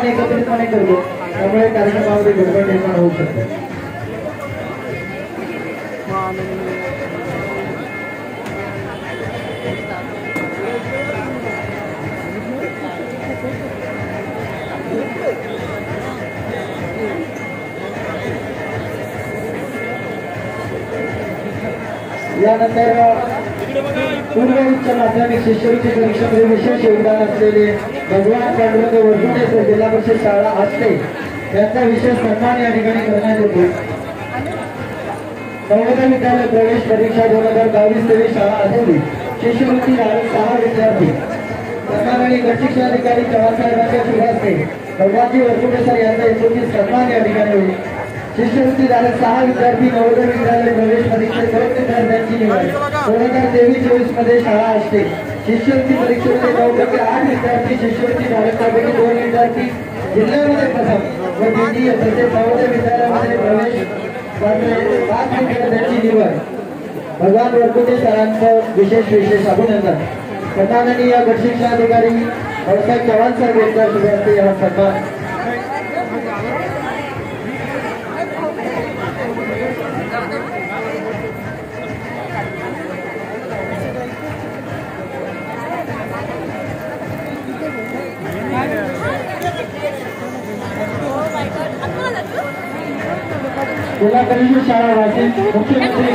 एकत्रितपणे करतो त्यामुळे कार्यक्रमामध्ये गडबड निर्माण होऊ शकते। यानंतर पूर्व उच्च माध्यमिक शिष्यवृत्ती परीक्षेमध्ये विशेष योगदान असलेले भगवान पांडुरंग वरपुडे जिल्हा परिषद शाळा आष्टे यांचा विशेष सन्मान या ठिकाणी करण्यात येतो। नवोदय विद्यालय प्रवेश परीक्षा 2022-23 शाळा आठवली शिष्यवृत्ती 6 विद्यार्थी सन्माननीय गटशिक्षणाधिकारी चव्हाण साहेबांच्या शुभ हस्ते भगवानजी वरपुडे सर यांचा यशस्वी सन्मान या ठिकाणी होईल। शिष्यवृत्ती 6 विद्यार्थी नवोदय विद्यालय प्रवेश परीक्षेत 2 विद्यार्थ्यांची निवड 2023-24 मध्ये शाळा असते। शिष्यवृत्ती परीक्षेमध्ये 9% 8 विद्यार्थी शिष्यवृत्ती धारकांपैकी 2 विद्यार्थी जिल्ह्यामध्ये प्रथम व द्वितीय तसेच नवोदय विद्यालयामध्ये प्रवेश 5 विद्यार्थ्यांची निवड। भगवान वरपुडे सरांचं विशेष अभिनंदन। सन्माननीय गटशिक्षणाधिकारी भाऊसाहेब चव्हाण साहेब यांच्या शुभ हस्ते हा सन्मान। जिल्हा परिषद शाळा वाशिम मुख्यमंत्री